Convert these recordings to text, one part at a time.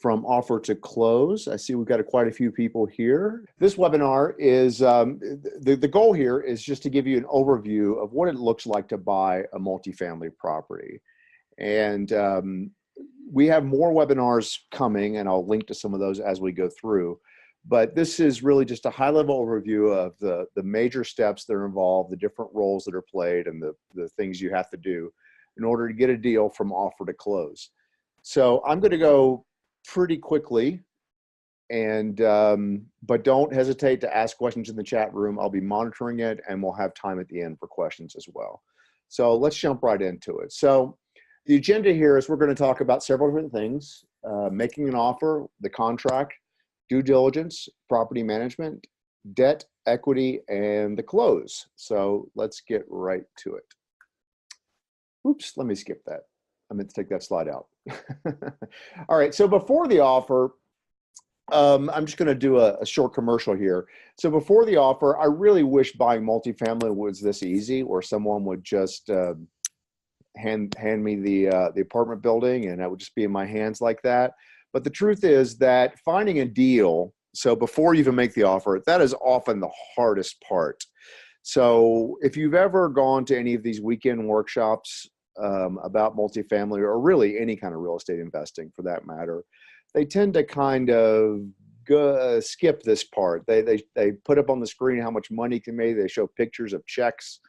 from offer to close. I see we've got quite a few people here. This webinar is, the goal here is just to give you an overview of what it looks like to buy a multifamily property. And we have more webinars coming, and I'll link to some of those as we go through. But this is really just a high-level overview of the major steps that are involved, the different roles that are played, and the things you have to do in order to get a deal from offer to close. So I'm going to go pretty quickly, and but don't hesitate to ask questions in the chat room. I'll be monitoring it, and we'll have time at the end for questions as well. So let's jump right into it. So the agenda here is we're going to talk about several different things: making an offer, the contract, due diligence, property management, debt, equity, and the close. So let's get right to it. Oops, let me skip that. I meant to take that slide out. All right, so before the offer, I'm just gonna do a short commercial here. So before the offer, I really wish buying multifamily was this easy, where someone would just hand me the apartment building and that would just be in my hands like that. But the truth is that finding a deal, so before you even make the offer, that is often the hardest part. So if you've ever gone to any of these weekend workshops about multifamily, or really any kind of real estate investing for that matter, they tend to kind of skip this part. They put up on the screen how much money can be made. They show pictures of checks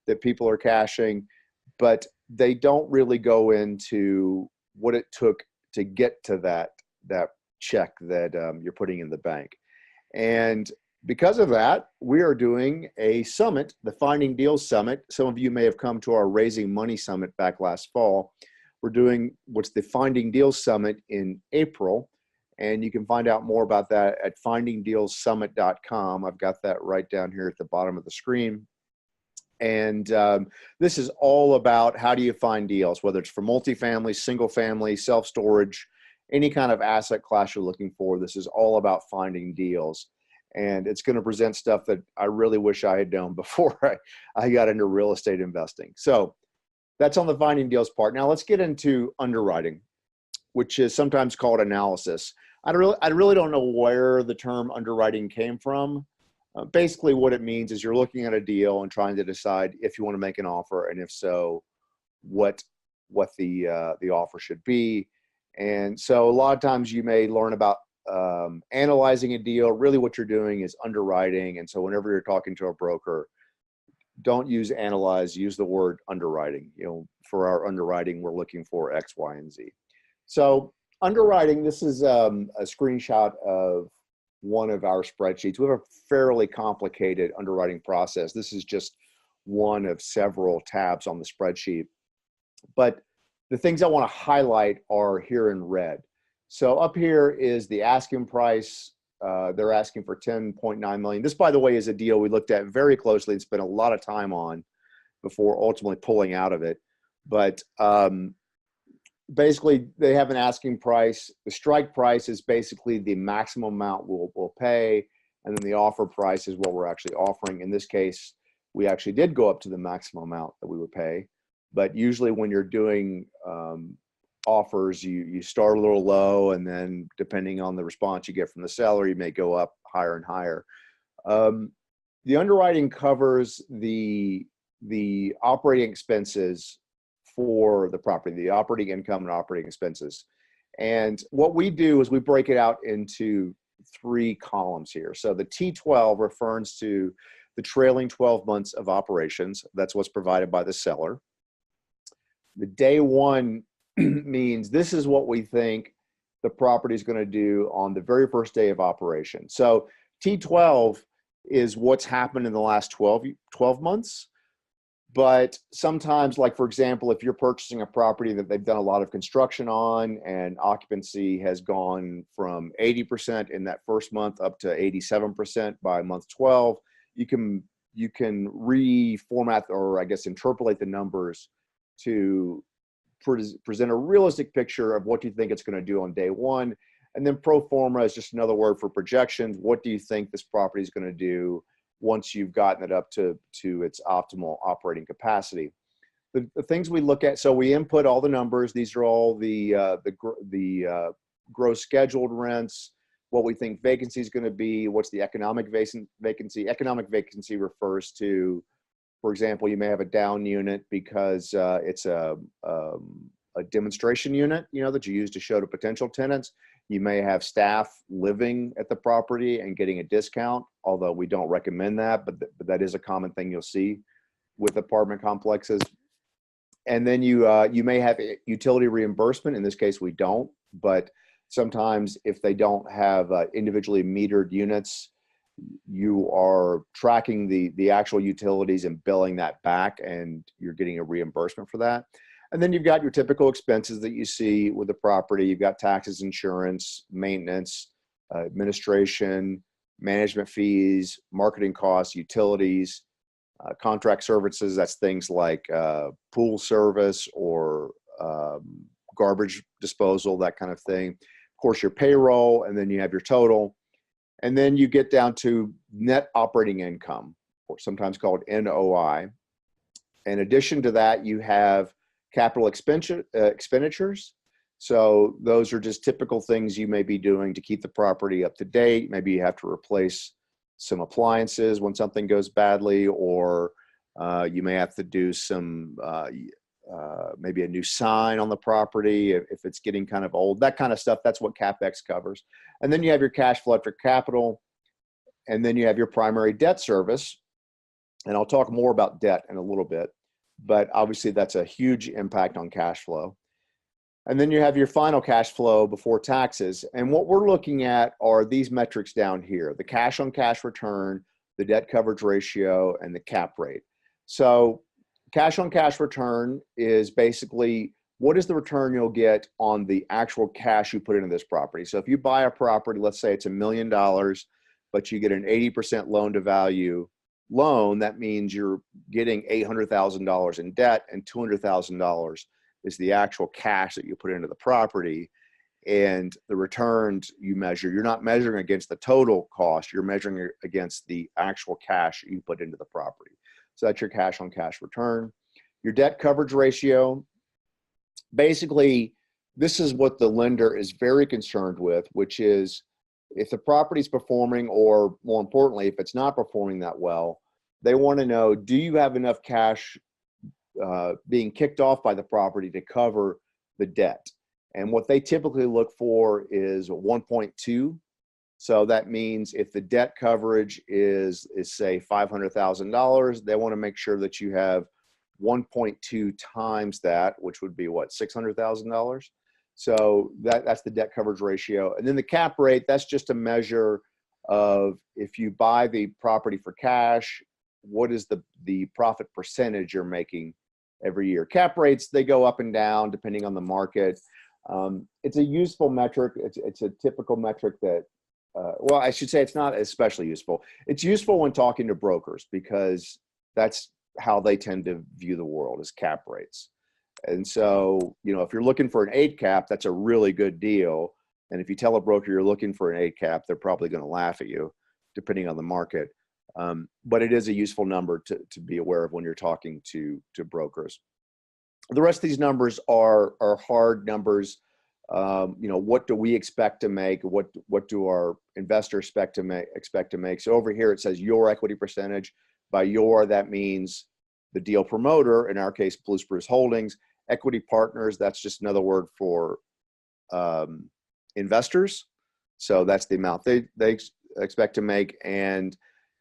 that people are cashing, but they don't really go into what it took to get to that check that you're putting in the bank. And because of that, we are doing a summit, the Finding Deals Summit. Some of you may have come to our Raising Money Summit back last fall. We're doing what's the Finding Deals Summit in April, and you can find out more about that at findingdealssummit.com. I've got that right down here at the bottom of the screen. And this is all about how do you find deals, whether it's for multifamily, single family, self-storage, any kind of asset class you're looking for. This is all about finding deals. And it's going to present stuff that I really wish I had known before I got into real estate investing. So that's on the finding deals part. Now let's get into underwriting, which is sometimes called analysis. I really don't know where the term underwriting came from. Basically what it means is you're looking at a deal and trying to decide if you want to make an offer, and if so, what the offer should be. And so a lot of times you may learn about analyzing a deal. Really what you're doing is underwriting. And so whenever you're talking to a broker, don't use analyze, use the word underwriting. You know, for our underwriting, we're looking for X, Y, and Z. So underwriting, this is a screenshot of one of our spreadsheets. We have a fairly complicated underwriting process. This is just one of several tabs on the spreadsheet. But the things I want to highlight are here in red. So up here is the asking price. They're asking for $10.9 million. This, by the way, is a deal we looked at very closely and spent a lot of time on before ultimately pulling out of it. But basically, they have an asking price. The strike price is basically the maximum amount we'll pay, and then the offer price is what we're actually offering. In this case, we actually did go up to the maximum amount that we would pay. But usually when you're doing offers, you start a little low, and then depending on the response you get from the seller, you may go up higher and higher. The underwriting covers the operating expenses for the property, the operating income and operating expenses. And what we do is we break it out into 3 columns here. So the T12 refers to the trailing 12 months of operations. That's what's provided by the seller. The day one means this is what we think the property is going to do on the very first day of operation. So T12 is what's happened in the last 12 months. But sometimes, like for example, if you're purchasing a property that they've done a lot of construction on and occupancy has gone from 80% in that first month up to 87% by month 12, you can reformat, or I guess interpolate the numbers to present a realistic picture of what you think it's going to do on day one. And then pro forma is just another word for projections. What do you think this property is going to do once you've gotten it up to its optimal operating capacity? The things we look at, so we input all the numbers. These are all the gross scheduled rents, what we think vacancy is going to be, what's the economic vacancy. Economic vacancy refers to, for example, you may have a down unit because it's a demonstration unit, that you use to show to potential tenants. You may have staff living at the property and getting a discount, although we don't recommend that, but that is a common thing you'll see with apartment complexes. And then you may have utility reimbursement. In this case, we don't, but sometimes if they don't have individually metered units, you are tracking the actual utilities and billing that back, and you're getting a reimbursement for that. And then you've got your typical expenses that you see with the property. You've got taxes, insurance, maintenance, administration, management fees, marketing costs, utilities, contract services. That's things like pool service or garbage disposal, that kind of thing. Of course, your payroll, and then you have your total. And then you get down to net operating income, or sometimes called NOI. In addition to that, you have capital expenditures. So those are just typical things you may be doing to keep the property up to date. Maybe you have to replace some appliances when something goes badly, or you may have to do some, maybe a new sign on the property if it's getting kind of old, that kind of stuff. That's what CapEx covers. And then you have your cash flow after capital, and then you have your primary debt service. And I'll talk more about debt in a little bit, but obviously that's a huge impact on cash flow. And then you have your final cash flow before taxes. And what we're looking at are these metrics down here: the cash on cash return, the debt coverage ratio, and the cap rate. So cash on cash return is basically what is the return you'll get on the actual cash you put into this property. So if you buy a property, let's say it's $1 million, but you get an 80% loan to value loan, that means you're getting $800,000 in debt, and $200,000 is the actual cash that you put into the property. And the returns you measure, you're not measuring against the total cost, you're measuring against the actual cash you put into the property. So that's your cash on cash return. Your debt coverage ratio, basically, this is what the lender is very concerned with, which is if the property is performing, or more importantly, if it's not performing that well, they want to know, do you have enough cash being kicked off by the property to cover the debt? And what they typically look for is 1.2. So that means if the debt coverage is say $500,000, they want to make sure that you have 1.2 times that, which would be what, $600,000. So that's the debt coverage ratio. And then the cap rate, that's just a measure of if you buy the property for cash, what is the profit percentage you're making every year. Cap rates, they go up and down depending on the market. It's a useful metric. It's a typical metric that, well, I should say it's not especially useful. It's useful when talking to brokers, because that's how they tend to view the world, is cap rates. And so, if you're looking for an 8 cap, that's a really good deal. And if you tell a broker you're looking for an 8 cap, they're probably going to laugh at you, depending on the market. But it is a useful number to be aware of when you're talking to brokers. The rest of these numbers are hard numbers. What do we expect to make? What do our investors expect to make? So over here it says your equity percentage. By your, that means the deal promoter, in our case, Blue Spruce Holdings. Equity partners, that's just another word for investors. So that's the amount they expect to make. And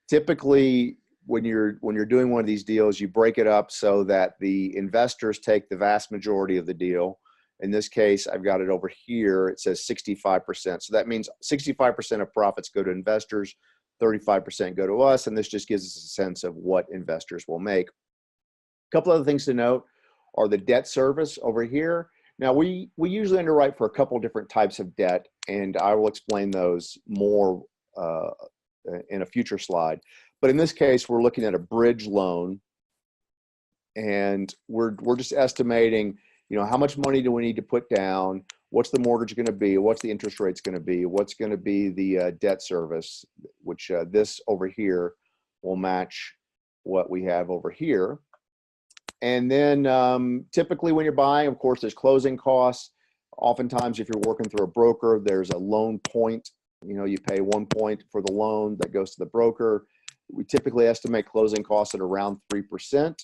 typically, when you're doing one of these deals, you break it up so that the investors take the vast majority of the deal. In this case, I've got it over here. It says 65%. So that means 65% of profits go to investors, 35% go to us. And this just gives us a sense of what investors will make. A couple other things to note are the debt service over here. Now, we usually underwrite for a couple different types of debt, and I will explain those more in a future slide. But in this case, we're looking at a bridge loan, and we're just estimating, how much money do we need to put down? What's the mortgage going to be? What's the interest rates going to be? What's going to be the debt service, which this over here will match what we have over here. And then typically when you're buying, of course, there's closing costs. Oftentimes, if you're working through a broker, there's a loan point. You know, you pay 1 point for the loan that goes to the broker. We typically estimate closing costs at around 3%.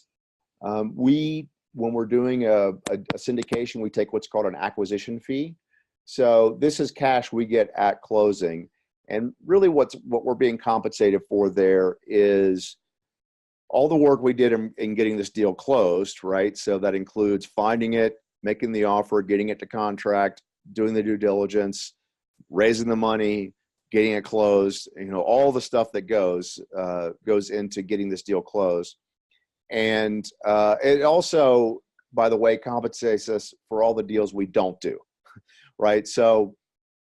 When we're doing a syndication, we take what's called an acquisition fee. So this is cash we get at closing. And really what we're being compensated for there is all the work we did in getting this deal closed, right? So that includes finding it, making the offer, getting it to contract, doing the due diligence, raising the money, getting it closed, you know, all the stuff that goes into getting this deal closed. And it also, by the way, compensates us for all the deals we don't do, right? So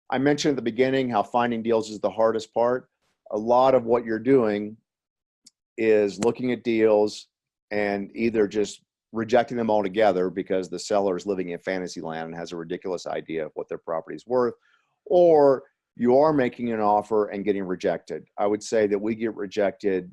I mentioned at the beginning how finding deals is the hardest part. A lot of what you're doing is looking at deals and either just rejecting them altogether because the seller is living in fantasy land and has a ridiculous idea of what their property is worth, or you are making an offer and getting rejected. I would say that we get rejected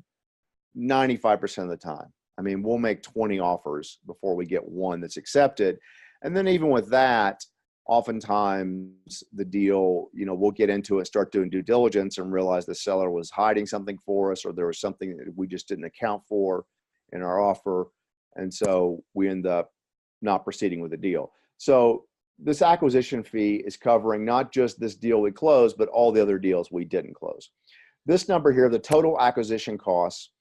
95% of the time. I mean, we'll make 20 offers before we get one that's accepted. And then even with that, oftentimes the deal, you know, we'll get into it, start doing due diligence and realize the seller was hiding something for us, or there was something that we just didn't account for in our offer. And so we end up not proceeding with the deal. So this acquisition fee is covering not just this deal we closed, but all the other deals we didn't close. This number here, the total acquisition costs,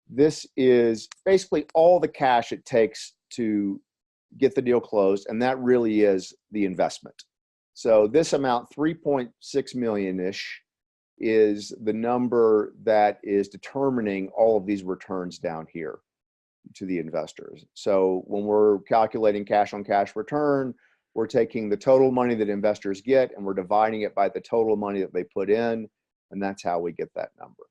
this is basically all the cash it takes to get the deal closed, and that really is the investment. So this amount, 3.6 million-ish, is the number that is determining all of these returns down here to the investors. So when we're calculating cash on cash return, we're taking the total money that investors get and we're dividing it by the total money that they put in, and that's how we get that number.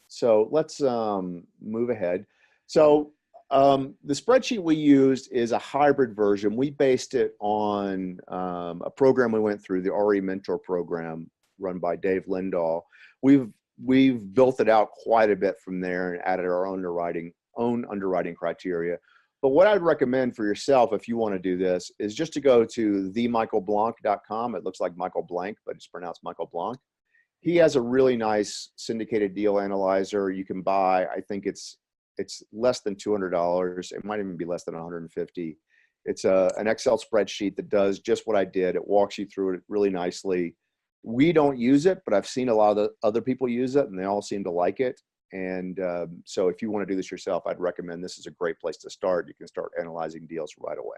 So let's move ahead. So the spreadsheet we used is a hybrid version. We based it on a program we went through, the RE Mentor program run by Dave Lindahl. We've built it out quite a bit from there and added our own underwriting criteria. But what I'd recommend for yourself, if you want to do this, is just to go to themichaelblanc.com. It looks like Michael Blank, but it's pronounced Michael Blanc. He has a really nice syndicated deal analyzer you can buy. I think it's less than $200. It might even be less than $150. It's an Excel spreadsheet that does just what I did. It walks you through it really nicely. We don't use it, but I've seen a lot of the other people use it, and they all seem to like it. And so if you want to do this yourself, I'd recommend this is a great place to start. You can start analyzing deals right away.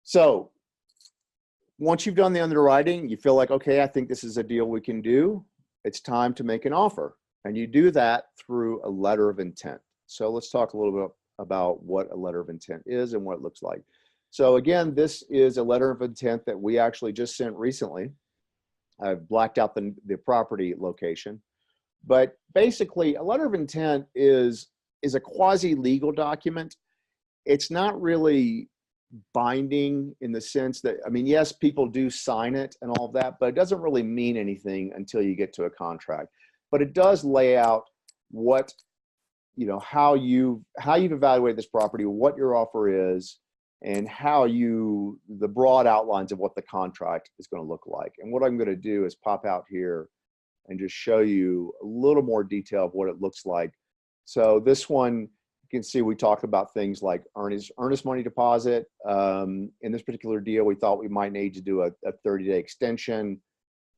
So once you've done the underwriting, you feel like, okay, I think this is a deal we can do. It's time to make an offer. And you do that through a letter of intent. So let's talk a little bit about what a letter of intent is and what it looks like. So again, this is a letter of intent that we actually just sent recently. I've blacked out the property location. But basically, a letter of intent is a quasi-legal document. It's not really binding in the sense that, I mean, yes, people do sign it and all of that, but it doesn't really mean anything until you get to a contract. But it does lay out what, you know, how you've evaluated this property, what your offer is, and the broad outlines of what the contract is going to look like. And what I'm going to do is pop out here and just show you a little more detail of what it looks like. So this one, you can see we talked about things like earnest money deposit. In this particular deal, we thought we might need to do a 30-day extension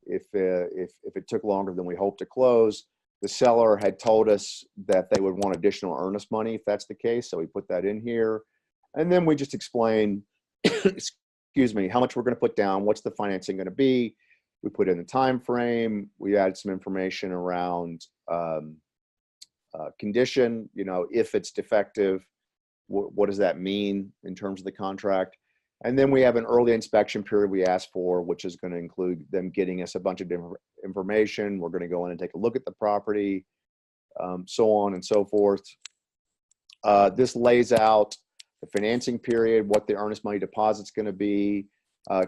if it took longer than we hoped to close. The seller had told us that they would want additional earnest money if that's the case, so we put that in here. And then we just explain, excuse me, how much we're going to put down, what's the financing going to be. We put in the time frame. We add some information around condition, you know, if it's defective, what does that mean in terms of the contract? And then we have an early inspection period we ask for, which is going to include them getting us a bunch of different information. We're going to go in and take a look at the property, so on and so forth. This lays out the financing period, what the earnest money deposit is going to be.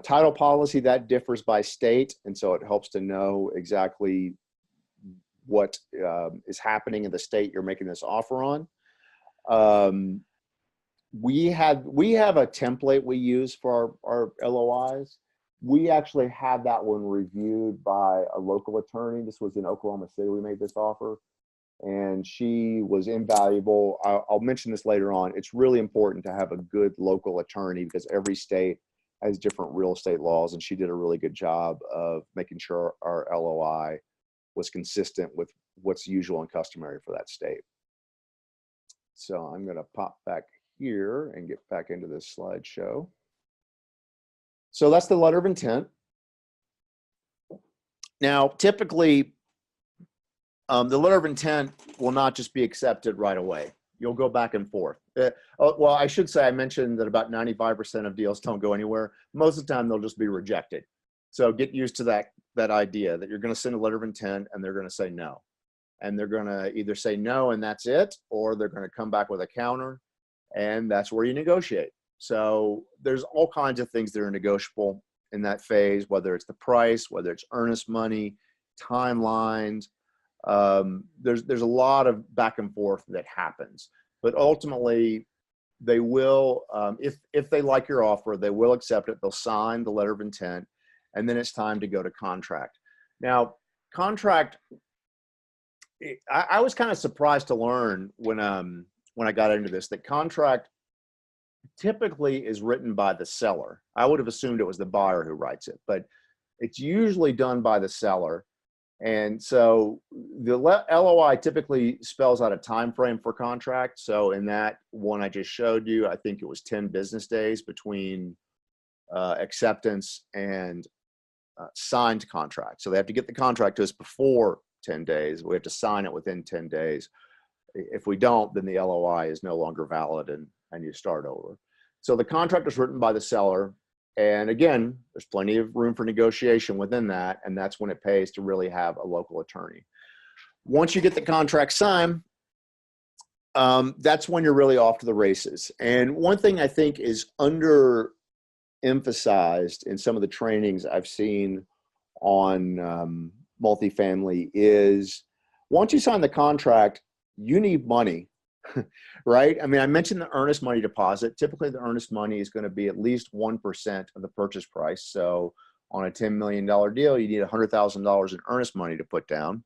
Title policy, that differs by state, and so it helps to know exactly what is happening in the state you're making this offer on. we have a template we use for our LOIs. We actually had that one reviewed by a local attorney. This was in Oklahoma City. We made this offer, and she was invaluable. I'll mention this later on. It's really important to have a good local attorney because every state has different real estate laws, and she did a really good job of making sure our LOI was consistent with what's usual and customary for that state. So I'm going to pop back here and get back into this slideshow. So that's the letter of intent. Now, typically, the letter of intent will not just be accepted right away. You'll go back and forth. Well, I should say I mentioned that about 95% of deals don't go anywhere. Most of the time, they'll just be rejected. So get used to that idea that you're going to send a letter of intent and they're going to say no. And they're going to either say no and that's it, or they're going to come back with a counter, and that's where you negotiate. So there's all kinds of things that are negotiable in that phase, whether it's the price, whether it's earnest money, timelines. There's a lot of back and forth that happens, but ultimately they will, if they like your offer, they will accept it. They'll sign the letter of intent, and then it's time to go to contract. Now, contract, I was kind of surprised to learn when I got into this that contract typically is written by the seller. I would have assumed it was the buyer who writes it, but it's usually done by the seller. And so the LOI typically spells out a time frame for contract. So in that one I just showed you, I think it was 10 business days between acceptance and signed contract. So they have to get the contract to us before 10 days. We have to sign it within 10 days. If we don't, then the LOI is no longer valid and you start over. So the contract is written by the seller. And again, there's plenty of room for negotiation within that. And that's when it pays to really have a local attorney. Once you get the contract signed, that's when you're really off to the races. And one thing I think is underemphasized in some of the trainings I've seen on multifamily is once you sign the contract, you need money, right? I mean, I mentioned the earnest money deposit. Typically, the earnest money is going to be at least 1% of the purchase price. So on a $10 million deal, you need $100,000 in earnest money to put down.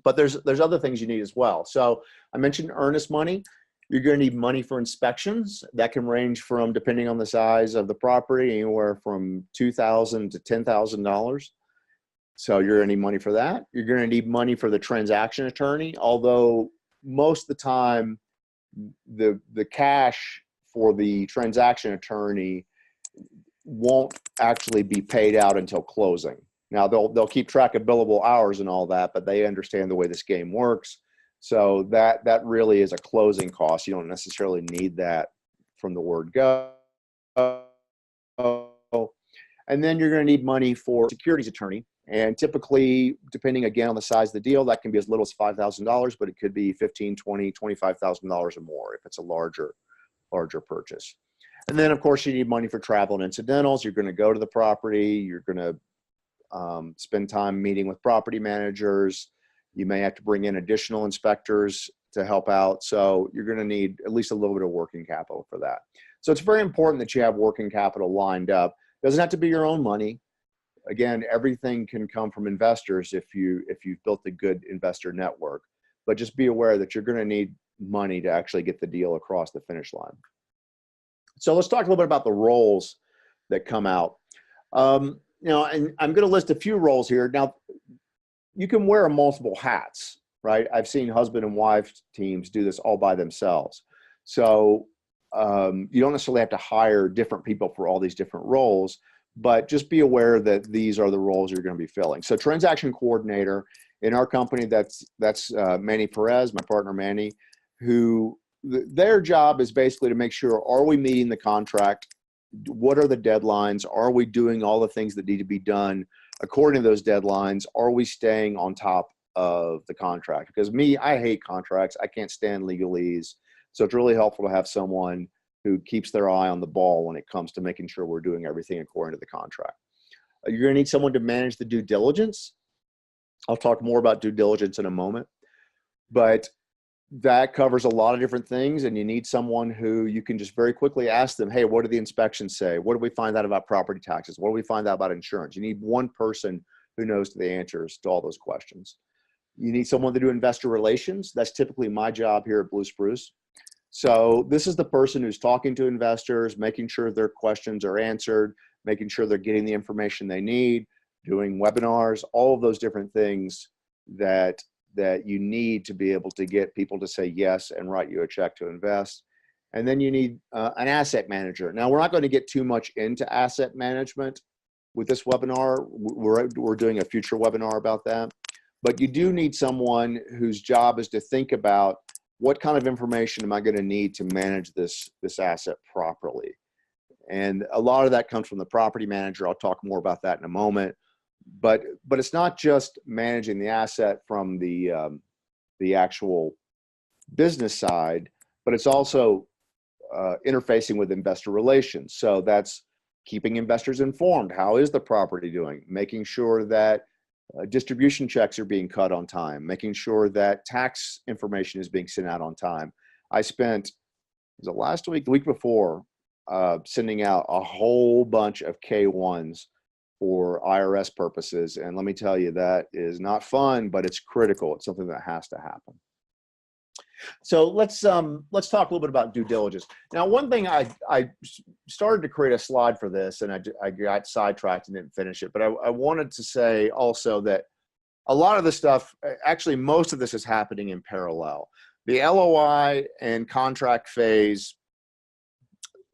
But there's other things you need as well. So I mentioned earnest money. You're going to need money for inspections. That can range from, depending on the size of the property, anywhere from $2,000 to $10,000. So you're going to need money for that. You're going to need money for the transaction attorney, although most of the time the cash for the transaction attorney won't actually be paid out until closing. Now they'll keep track of billable hours and all that, but they understand the way this game works. So that really is a closing cost. You don't necessarily need that from the word go. And then you're going to need money for securities attorney. And typically, depending again on the size of the deal, that can be as little as $5,000, but it could be $15,000, $20,000, $25,000 or more if it's a larger purchase. And then, of course, you need money for travel and incidentals. You're going to go to the property. You're going to spend time meeting with property managers. You may have to bring in additional inspectors to help out. So you're going to need at least a little bit of working capital for that. So it's very important that you have working capital lined up. It doesn't have to be your own money. Again, everything can come from investors if you've built a good investor network. But just be aware that you're going to need money to actually get the deal across the finish line. So let's talk a little bit about the roles that come out. And I'm going to list a few roles here. Now, you can wear multiple hats, right? I've seen husband and wife teams do this all by themselves. So you don't necessarily have to hire different people for all these different roles, but just be aware that these are the roles you're going to be filling. So transaction coordinator in our company, that's Manny Perez, my partner Manny, who their job is basically to make sure, are we meeting the contract? What are the deadlines? Are we doing all the things that need to be done according to those deadlines? Are we staying on top of the contract? Because I hate contracts. I can't stand legalese. So it's really helpful to have someone who keeps their eye on the ball when it comes to making sure we're doing everything according to the contract. You're going to need someone to manage the due diligence. I'll talk more about due diligence in a moment. But that covers a lot of different things, and you need someone who you can just very quickly ask them, hey, what do the inspections say? What do we find out about property taxes? What do we find out about insurance? You need one person who knows the answers to all those questions. You need someone to do investor relations. That's typically my job here at Blue Spruce. So this is the person who's talking to investors, making sure their questions are answered, making sure they're getting the information they need, doing webinars, all of those different things that you need to be able to get people to say yes and write you a check to invest. And then you need an asset manager. Now, we're not going to get too much into asset management with this webinar. We're doing a future webinar about that. But you do need someone whose job is to think about what kind of information am I going to need to manage this asset properly. And a lot of that comes from the property manager. I'll talk more about that in a moment. But it's not just managing the asset from the actual business side, but it's also interfacing with investor relations. So that's keeping investors informed. How is the property doing? Making sure that distribution checks are being cut on time, making sure that tax information is being sent out on time. I spent, was it last week, the week before, sending out a whole bunch of K-1s for IRS purposes. And let me tell you, that is not fun, but it's critical. It's something that has to happen. So let's talk a little bit about due diligence. Now, one thing I started to create a slide for this, and I got sidetracked and didn't finish it, but I wanted to say also that a lot of this stuff, actually most of this is happening in parallel. The LOI and contract phase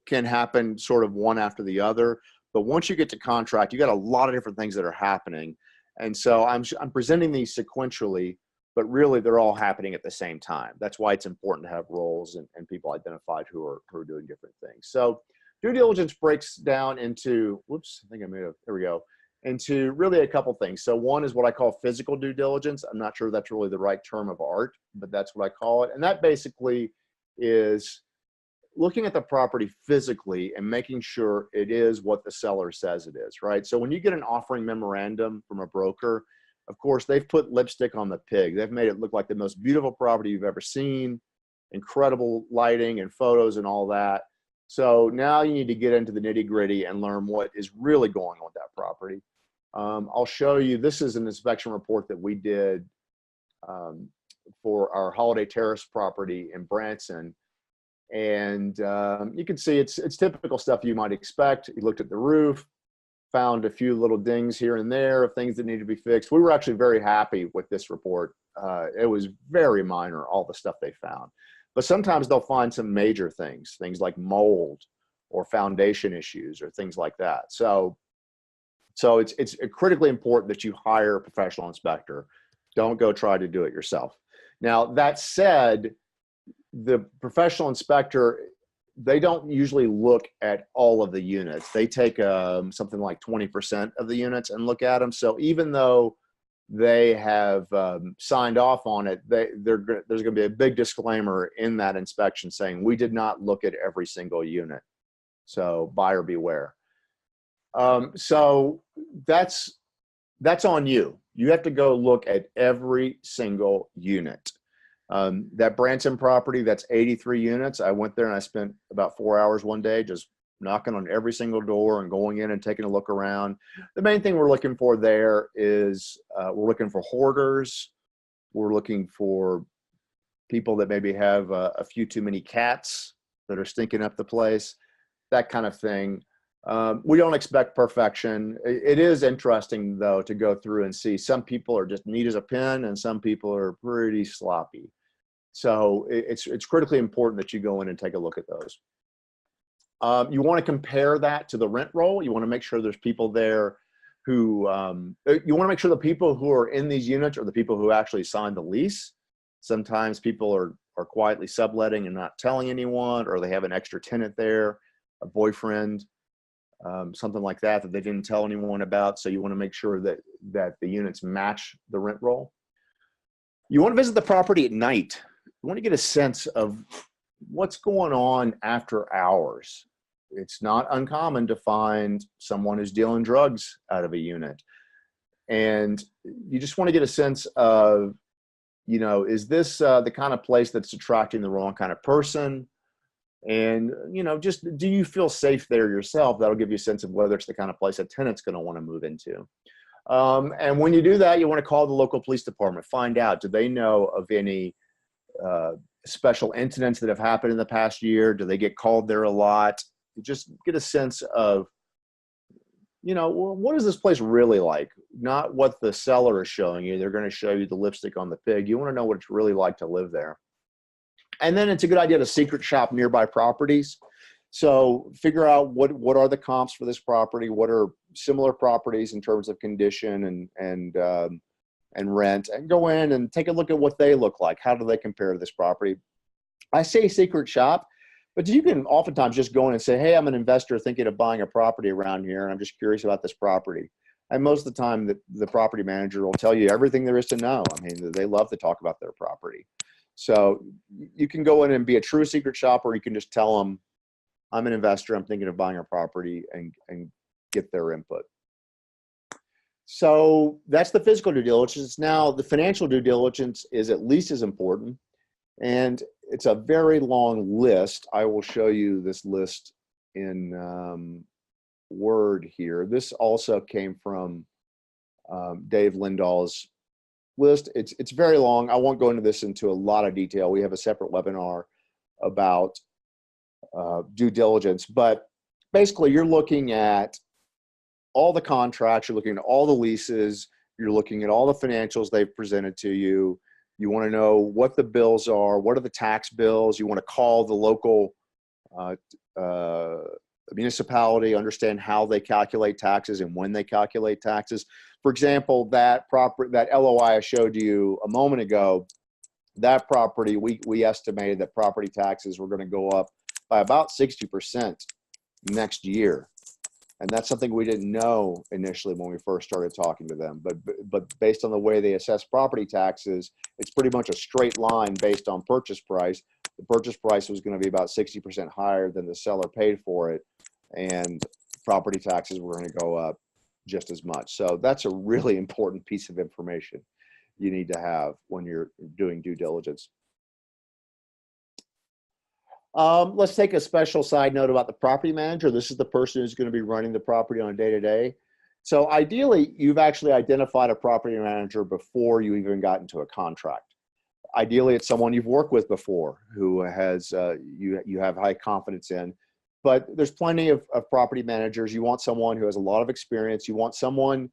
can happen sort of one after the other, but once you get to contract, you got a lot of different things that are happening. And so I'm presenting these sequentially, but really they're all happening at the same time. That's why it's important to have roles and people identified who are doing different things. So due diligence breaks down into, whoops, I think I made a, there we go, into really a couple things. So one is what I call physical due diligence. I'm not sure that's really the right term of art, but that's what I call it. And that basically is looking at the property physically and making sure it is what the seller says it is, right? So when you get an offering memorandum from a broker, of course, they've put lipstick on the pig. They've made it look like the most beautiful property you've ever seen, incredible lighting and photos and all that. So now you need to get into the nitty gritty and learn what is really going on with that property. I'll show you, this is an inspection report that we did for our Holiday Terrace property in Branson. And you can see it's typical stuff you might expect. You looked at the roof, found a few little dings here and there of things that need to be fixed. We were actually very happy with this report. It was very minor, all the stuff they found. But sometimes they'll find some major things like mold or foundation issues or things like that. So it's critically important that you hire a professional inspector. Don't go try to do it yourself. Now, that said, the professional inspector, they don't usually look at all of the units. They take something like 20% of the units and look at them. So even though they have signed off on it, there's going to be a big disclaimer in that inspection saying, we did not look at every single unit. So buyer beware. So that's on you. You have to go look at every single unit. That Branson property, that's 83 units. I went there and I spent about 4 hours one day just knocking on every single door and going in and taking a look around. The main thing we're looking for there is we're looking for hoarders. We're looking for people that maybe have a few too many cats that are stinking up the place, that kind of thing. We don't expect perfection. It is interesting, though, to go through and see some people are just neat as a pin and some people are pretty sloppy. So it's critically important that you go in and take a look at those. You want to compare that to the rent roll. You want to make sure there's people there who, you want to make sure the people who are in these units are the people who actually signed the lease. Sometimes people are quietly subletting and not telling anyone, or they have an extra tenant there, a boyfriend, something like that they didn't tell anyone about. So you want to make sure that the units match the rent roll. You want to visit the property at night. You want to get a sense of what's going on after hours. It's not uncommon to find someone who's dealing drugs out of a unit. And you just want to get a sense of you know, is this the kind of place that's attracting the wrong kind of person? And, you know, just do you feel safe there yourself? That'll give you a sense of whether it's the kind of place a tenant's going to want to move into. And when you do that, you want to call the local police department, find out, do they know of any special incidents that have happened in the past year? Do they get called there a lot? Just get a sense of, you know, what is this place really like? Not what the seller is showing you. They're going to show you the lipstick on the pig. You want to know what it's really like to live there. And then it's a good idea to secret shop nearby properties. So figure out what are the comps for this property, what are similar properties in terms of condition and rent, and go in and take a look at what they look like. How do they compare to this property? I say secret shop, but you can oftentimes just go in and say, hey, I'm an investor thinking of buying a property around here, and I'm just curious about this property. And most of the time, the property manager will tell you everything there is to know. I mean, they love to talk about their property. So you can go in and be a true secret shopper, or you can just tell them, I'm an investor, I'm thinking of buying a property, and get their input. So that's the physical due diligence. Now, the financial due diligence is at least as important, and it's a very long list. I will show you this list in Word here. This also came from Dave Lindahl's list. It's very long. I won't go into this into a lot of detail. We have a separate webinar about due diligence, but basically you're looking at all the contracts, you're looking at all the leases, you're looking at all the financials they've presented to you. You want to know what the bills are, what are the tax bills. You want to call the local municipality, understand how they calculate taxes and when they calculate taxes. For example, that LOI I showed you a moment ago, that property, we estimated that property taxes were going to go up by about 60% next year. And that's something we didn't know initially when we first started talking to them. But based on the way they assess property taxes, it's pretty much a straight line based on purchase price. The purchase price was going to be about 60% higher than the seller paid for it, and property taxes were going to go up just as much. So that's a really important piece of information you need to have when you're doing due diligence. Let's take a special side note about the property manager. This is the person who's going to be running the property on a day-to-day. So ideally, you've actually identified a property manager before you even got into a contract. Ideally, it's someone you've worked with before who has you have high confidence in. But there's plenty of property managers. You want someone who has a lot of experience. You want someone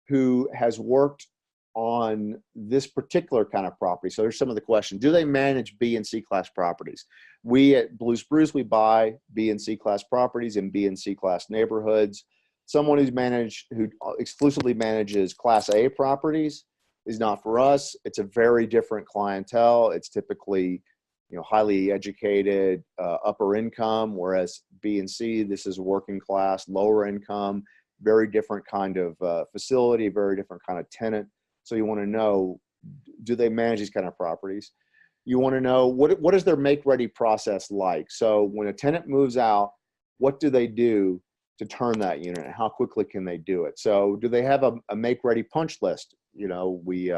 who has worked on this particular kind of property. So there's some of the questions. Do they manage B and C class properties? We at Blue Spruce, we buy B and C class properties in B and C class neighborhoods. Someone who exclusively manages Class A properties is not for us. It's a very different clientele. It's typically, you know, highly educated, upper income, whereas B and C, this is working class, lower income, very different kind of facility, very different kind of tenant. So you want to know, do they manage these kind of properties? You want to know what is their make-ready process like? So when a tenant moves out, what do they do to turn that unit, and how quickly can they do it? So do they have a make-ready punch list? You know, we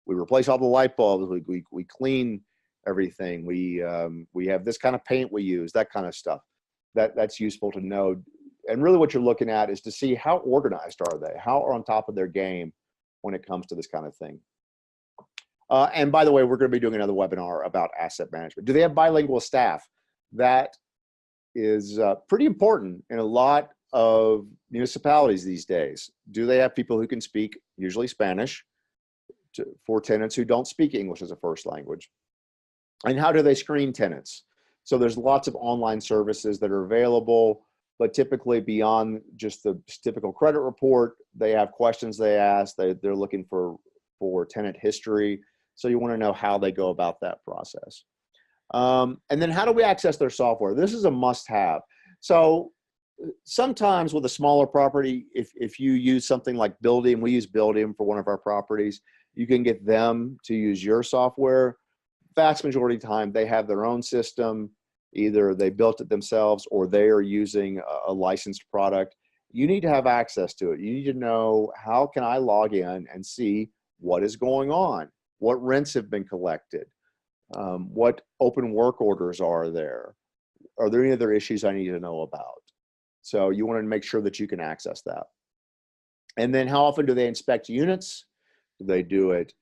replace all the light bulbs, we clean everything, we have this kind of paint we use, that kind of stuff. That's useful to know. And really what you're looking at is to see how organized are they, how are on top of their game when it comes to this kind of thing. And by the way, we're going to be doing another webinar about asset management. Do they have bilingual staff? That is pretty important in a lot of municipalities these days. Do they have people who can speak, usually Spanish, for tenants who don't speak English as a first language? And how do they screen tenants? So there's lots of online services that are available, but typically beyond just the typical credit report, they have questions they ask. They're looking for tenant history. So you want to know how they go about that process. And then how do we access their software? This is a must-have. So sometimes with a smaller property, if you use something like Buildium, we use Buildium for one of our properties, you can get them to use your software. Vast majority of the time, they have their own system. Either they built it themselves or they are using a licensed product. You need to have access to it. You need to know, how can I log in and see what is going on What rents have been collected? What open work orders are there? Are there any other issues I need to know about? So you want to make sure that you can access that. And then how often do they inspect units? Do they do it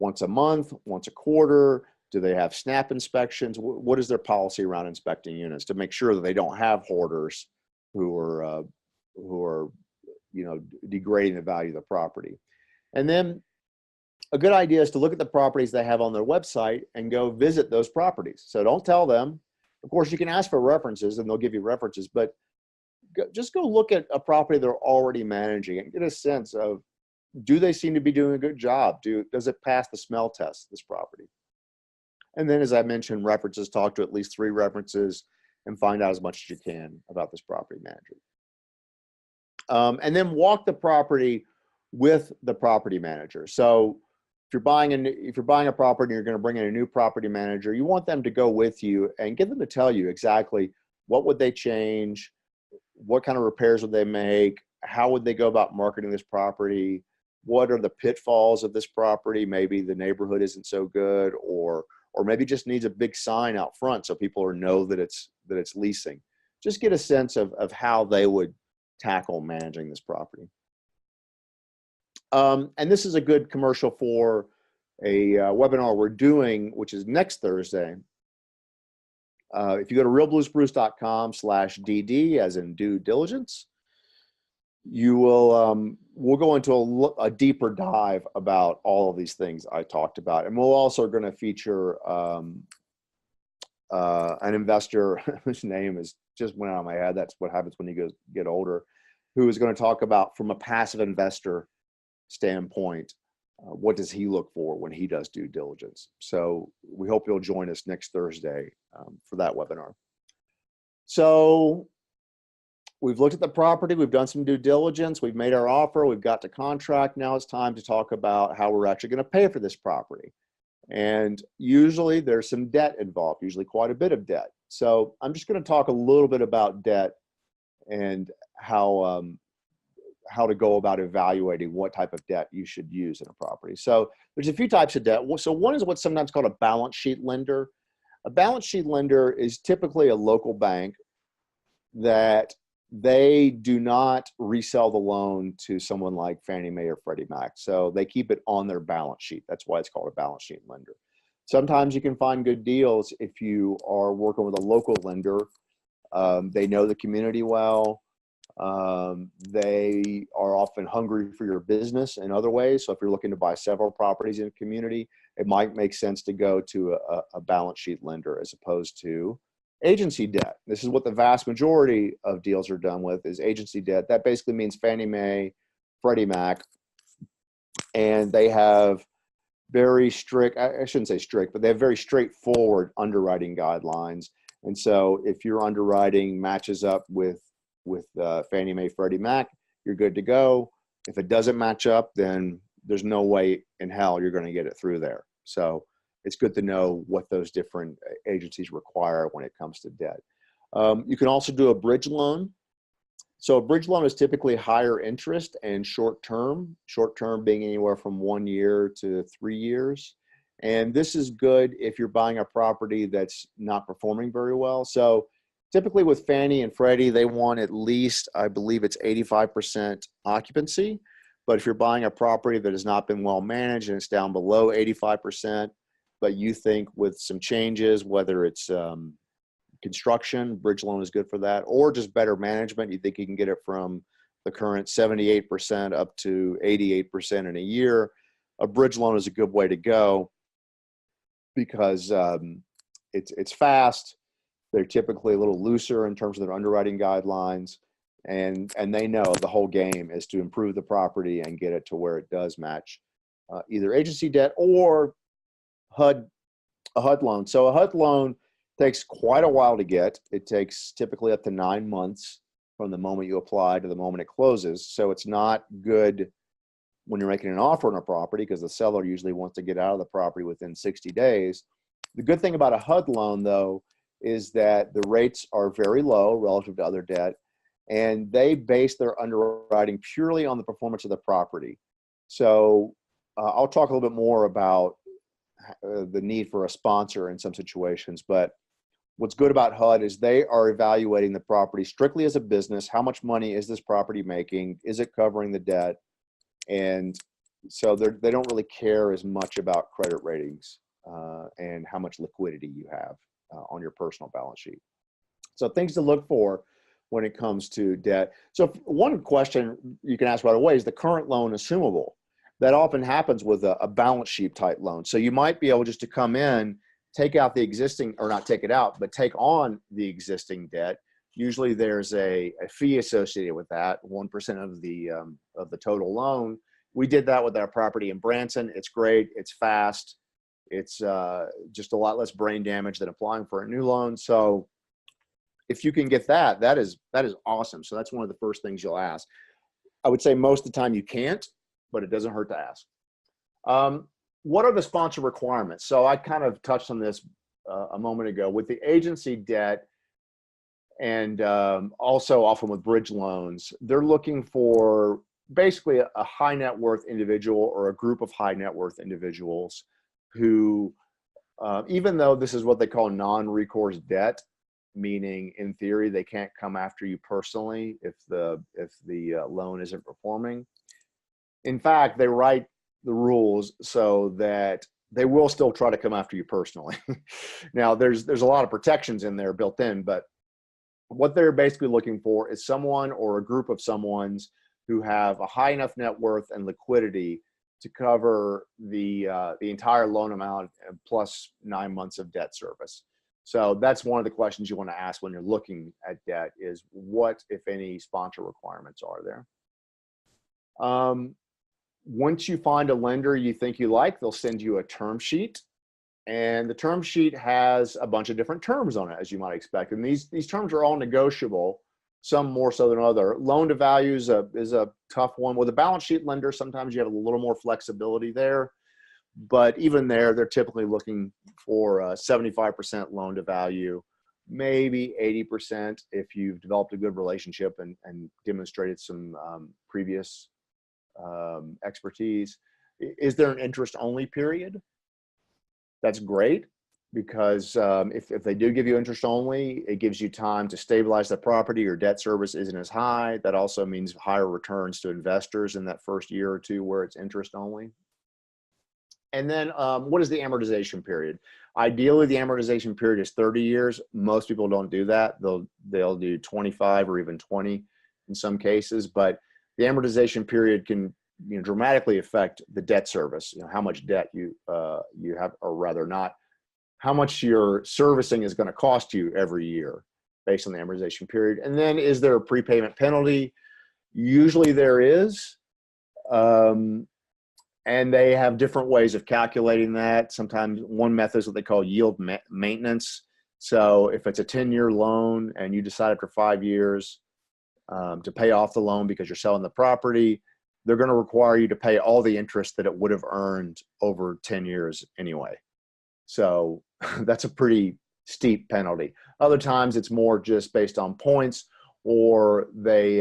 once a month, once a quarter? Do they have snap inspections? What is their policy around inspecting units to make sure that they don't have hoarders who are degrading the value of the property? And then a good idea is to look at the properties they have on their website and go visit those properties. So don't tell them. Of course, you can ask for references and they'll give you references, but just go look at a property they're already managing and get a sense of, do they seem to be doing a good job? Does it pass the smell test, this property? And then, as I mentioned, references, talk to at least 3 references and find out as much as you can about this property manager. And then walk the property with the property manager. So if you're buying a property and you're going to bring in a new property manager, you want them to go with you and get them to tell you exactly what would they change, what kind of repairs would they make, how would they go about marketing this property, what are the pitfalls of this property, maybe the neighborhood isn't so good, or maybe just needs a big sign out front so people know that it's leasing. Just get a sense of how they would tackle managing this property. And this is a good commercial for a webinar we're doing, which is next Thursday. If you go to realbluespruce.com/DD, as in due diligence, you will, we'll go into a deeper dive about all of these things I talked about. And we're also going to feature an investor whose name is just went out of my head. That's what happens when you get older, who is going to talk about, from a passive investor standpoint, what does he look for when he does due diligence. So we hope you'll join us next Thursday for that webinar. So we've looked at the property, we've done some due diligence, we've made our offer, we've got to contract. Now it's time to talk about how we're actually going to pay for this property. And usually there's some debt involved, usually quite a bit of debt. So I'm just going to talk a little bit about debt and how to go about evaluating what type of debt you should use in a property. So there's a few types of debt. So one is what's sometimes called a balance sheet lender. A balance sheet lender is typically a local bank that they do not resell the loan to someone like Fannie Mae or Freddie Mac. So they keep it on their balance sheet. That's why it's called a balance sheet lender. Sometimes you can find good deals if you are working with a local lender. They know the community well. They are often hungry for your business in other ways. So if you're looking to buy several properties in a community, it might make sense to go to a balance sheet lender as opposed to agency debt. This is what the vast majority of deals are done with, is agency debt. That basically means Fannie Mae, Freddie Mac, and they have very strict, I shouldn't say strict, but they have very straightforward underwriting guidelines. And so if your underwriting matches up with Fannie Mae, Freddie Mac, you're good to go. If it doesn't match up, then there's no way in hell you're going to get it through there. So it's good to know what those different agencies require when it comes to debt. You can also do a bridge loan. So a bridge loan is typically higher interest and short-term being anywhere from 1 year to 3 years. And this is good if you're buying a property that's not performing very well. So typically with Fannie and Freddie, they want at least, I believe it's 85% occupancy. But if you're buying a property that has not been well managed and it's down below 85%, but you think with some changes, whether it's construction, bridge loan is good for that, or just better management, you think you can get it from the current 78% up to 88% in a year, a bridge loan is a good way to go because it's fast. They're typically a little looser in terms of their underwriting guidelines, and they know the whole game is to improve the property and get it to where it does match either agency debt or a HUD loan. So a HUD loan takes quite a while to get. It takes typically up to 9 months from the moment you apply to the moment it closes. So it's not good when you're making an offer on a property because the seller usually wants to get out of the property within 60 days. The good thing about a HUD loan, though, is that the rates are very low relative to other debt, and they base their underwriting purely on the performance of the property. So I'll talk a little bit more about the need for a sponsor in some situations. But what's good about HUD is they are evaluating the property strictly as a business. How much money is this property making? Is it covering the debt? And so they don't really care as much about credit ratings and how much liquidity you have on your personal balance sheet. So things to look for when it comes to debt. So one question you can ask right away, is the current loan assumable? That often happens with a balance sheet type loan. So you might be able just to come in, take out the existing, or not take it out, but take on the existing debt. Usually there's a fee associated with that, 1% of the total loan. We did that with our property in Branson. It's great. It's fast. It's just a lot less brain damage than applying for a new loan. So if you can get that, that is awesome. So that's one of the first things you'll ask. I would say most of the time you can't, but it doesn't hurt to ask. What are the sponsor requirements? So I kind of touched on this a moment ago. With the agency debt, and also often with bridge loans, they're looking for basically a high net worth individual or a group of high net worth individuals who, even though this is what they call non-recourse debt, meaning in theory they can't come after you personally if the loan isn't performing. In fact, they write the rules so that they will still try to come after you personally. Now, there's a lot of protections in there built in, but what they're basically looking for is someone or a group of someones who have a high enough net worth and liquidity to cover the entire loan amount plus 9 months of debt service. So that's one of the questions you want to ask when you're looking at debt is what, if any, sponsor requirements are there. Once you find a lender you think you like, they'll send you a term sheet. And the term sheet has a bunch of different terms on it, as you might expect. And these terms are all negotiable, some more so than other. Loan to value is a tough one. With a balance sheet lender, sometimes you have a little more flexibility there. But even there, they're typically looking for 75% loan to value, maybe 80% if you've developed a good relationship and demonstrated some previous expertise. Is there an interest only period? That's great, because if they do give you interest only, it gives you time to stabilize the property. Your debt service isn't as high. That also means higher returns to investors in that first year or two where it's interest only. And then what is the amortization period? Ideally, the amortization period is 30 years. Most people don't do that. They'll do 25 or even 20 in some cases, but the amortization period can dramatically affect the debt service, how much debt you have, or rather not, how much your servicing is going to cost you every year based on the amortization period. And then is there a prepayment penalty? Usually there is. And they have different ways of calculating that. Sometimes one method is what they call yield maintenance. So if it's a 10-year loan and you decide after 5 years to pay off the loan because you're selling the property, they're going to require you to pay all the interest that it would have earned over 10 years anyway. So that's a pretty steep penalty. Other times it's more just based on points, or they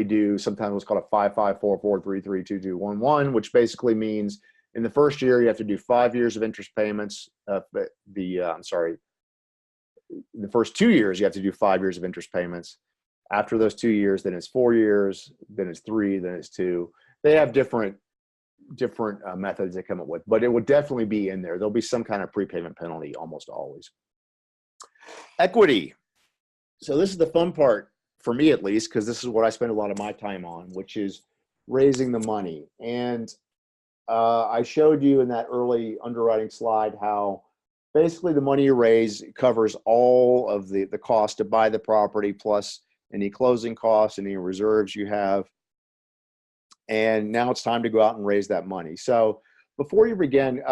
do sometimes what's called a 5-5-4-4-3-3-2-2-1-1, which basically means in the first year you have to do 5 years of interest payments. The first 2 years you have to do 5 years of interest payments. After those 2 years, then it's 4 years, then it's 3, then it's 2. They have different methods they come up with, but it would definitely be in there. There'll be some kind of prepayment penalty almost always. Equity. So this is the fun part for me, at least, because this is what I spend a lot of my time on, which is raising the money. And I showed you in that early underwriting slide how basically the money you raise covers all of the cost to buy the property, plus any closing costs, any reserves you have. And now it's time to go out and raise that money. So before you begin,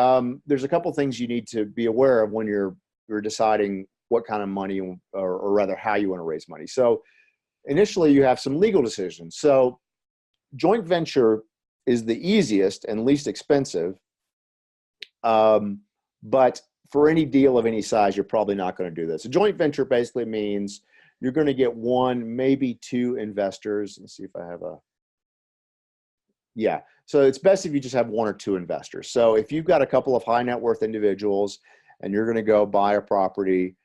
there's a couple things you need to be aware of when you're deciding what kind of money, or rather how you want to raise money. So initially you have some legal decisions. So joint venture is the easiest and least expensive. But for any deal of any size, you're probably not going to do this. A joint venture basically means you're going to get one, maybe two investors. Let's see if I have Yeah. So it's best if you just have one or two investors. So if you've got a couple of high net worth individuals and you're going to go buy a property,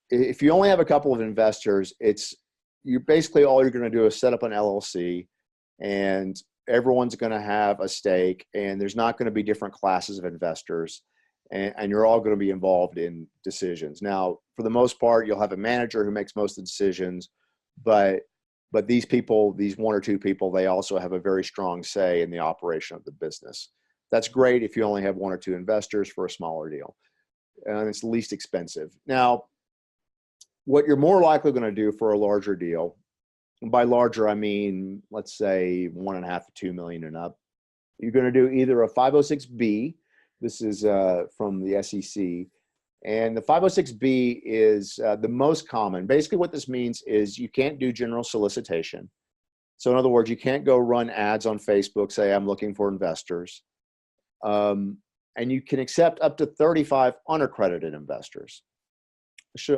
if you only have a couple of investors, you basically all you're going to do is set up an LLC, and everyone's going to have a stake, and there's not going to be different classes of investors, and you're all going to be involved in decisions. Now, for the most part, you'll have a manager who makes most of the decisions, but these people, these one or two people, they also have a very strong say in the operation of the business. That's great if you only have one or two investors for a smaller deal, and it's least expensive. Now, what you're more likely going to do for a larger deal, and by larger, I mean, let's say 1.5 to 2 million and up, you're going to do either a 506B. This is from the SEC. And the 506B is the most common. Basically what this means is you can't do general solicitation. So in other words, you can't go run ads on Facebook, say I'm looking for investors. And you can accept up to 35 unaccredited investors.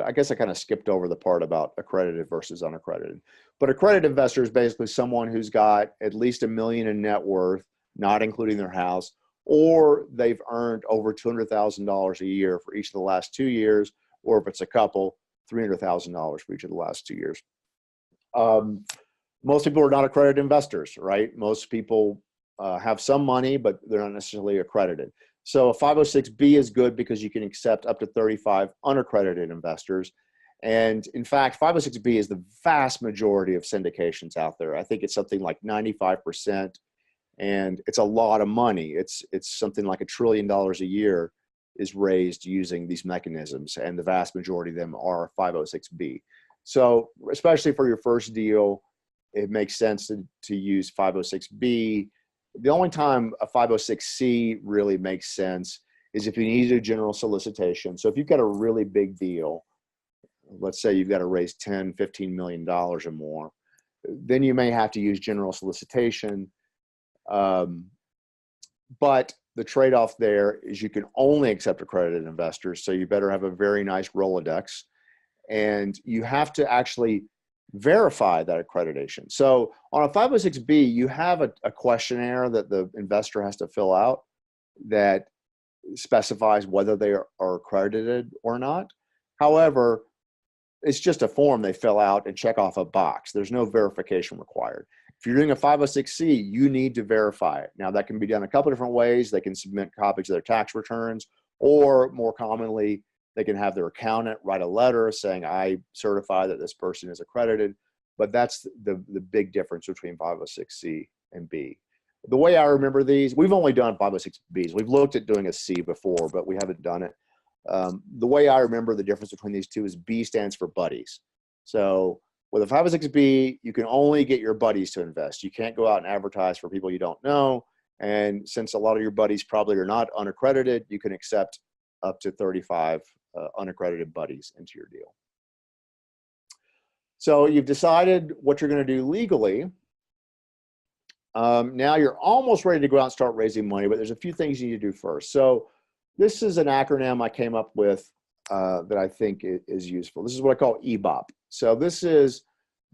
I guess I kind of skipped over the part about accredited versus unaccredited. But accredited investor is basically someone who's got at least $1 million in net worth, not including their house, or they've earned over $200,000 a year for each of the last 2 years, or if it's a couple, $300,000 for each of the last 2 years. Most people are not accredited investors, right? Most people have some money, but they're not necessarily accredited. So a 506B is good because you can accept up to 35 unaccredited investors. And in fact, 506B is the vast majority of syndications out there. I think it's something like 95%, and it's a lot of money. It's something like $1 trillion a year is raised using these mechanisms, and the vast majority of them are 506B. So especially for your first deal, it makes sense to use 506B. The only time a 506C really makes sense is if you need a general solicitation. So if you've got a really big deal, let's say you've got to raise $10, $15 million or more, then you may have to use general solicitation. But the trade-off there is you can only accept accredited investors. So you better have a very nice Rolodex, and you have to actually verify that accreditation. So on a 506B, you have a questionnaire that the investor has to fill out that specifies whether they are accredited or not. However, it's just a form they fill out and check off a box. There's no verification required. If you're doing a 506C, you need to verify it. Now, that can be done a couple different ways. They can submit copies of their tax returns, or more commonly, they can have their accountant write a letter saying, I certify that this person is accredited. But that's the big difference between 506C and B. The way I remember these, we've only done 506Bs. We've looked at doing a C before, but we haven't done it. The way I remember the difference between these two is B stands for buddies. So with a 506B, you can only get your buddies to invest. You can't go out and advertise for people you don't know. And since a lot of your buddies probably are not unaccredited, you can accept up to 35 unaccredited buddies into your deal. So you've decided what you're going to do legally. Now you're almost ready to go out and start raising money, but there's a few things you need to do first. So this is an acronym I came up with that I think is useful. This is what I call EBOP. So this is,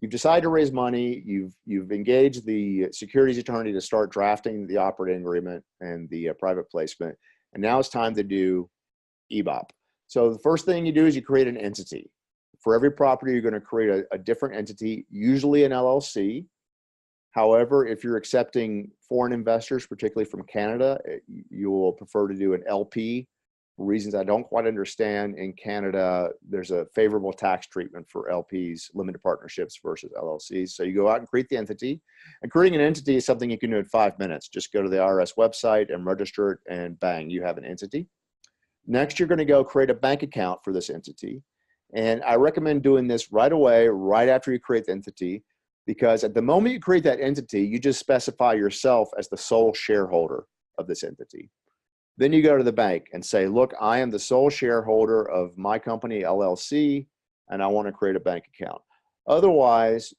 you've decided to raise money, you've engaged the securities attorney to start drafting the operating agreement and the private placement, and now it's time to do EBOP. So the first thing you do is you create an entity. For every property, you're going to create a different entity, usually an LLC. However, if you're accepting foreign investors, particularly from Canada, you will prefer to do an LP. For reasons I don't quite understand, in Canada, there's a favorable tax treatment for LPs, limited partnerships versus LLCs. So you go out and create the entity. And creating an entity is something you can do in 5 minutes. Just go to the IRS website and register it, and bang, you have an entity. Next, you're going to go create a bank account for this entity. And I recommend doing this right away, right after you create the entity, because at the moment you create that entity, you just specify yourself as the sole shareholder of this entity. Then you go to the bank and say, look, I am the sole shareholder of my company, LLC, and I want to create a bank account. Otherwise,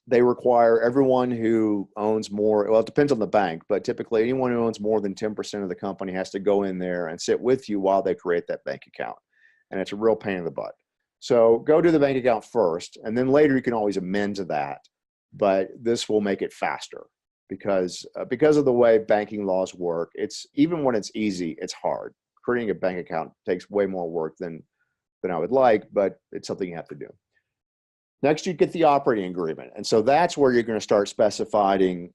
they require everyone who owns more, well, it depends on the bank, but typically anyone who owns more than 10% of the company has to go in there and sit with you while they create that bank account. And it's a real pain in the butt. So go to the bank account first, and then later you can always amend to that, but this will make it faster. because of the way banking laws work. It's even when it's easy, it's hard. Creating a bank account takes way more work than I would like, but it's something you have to do. Next, you get the operating agreement. And so that's where you're going to start specifying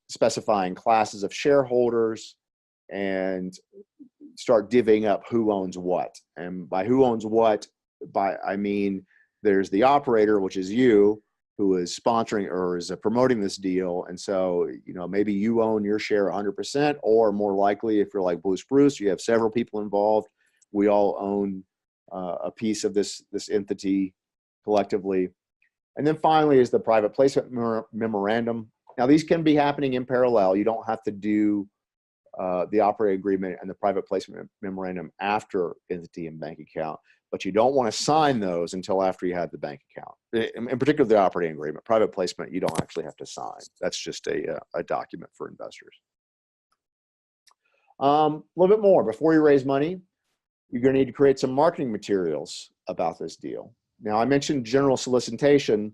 classes of shareholders and start divvying up who owns what. And by who owns what, I mean there's the operator, which is you, who is sponsoring or is promoting this deal. And so, maybe you own your share 100%, or more likely, if you're like Blue Spruce, you have several people involved. We all own a piece of this entity collectively. And then finally is the private placement memorandum. Now, these can be happening in parallel. You don't have to do the operating agreement and the private placement memorandum after entity and bank account, but you don't want to sign those until after you have the bank account. In particular, the operating agreement. Private placement, you don't actually have to sign. That's just a document for investors. A little bit more. Before you raise money, you're going to need to create some marketing materials about this deal. Now, I mentioned general solicitation.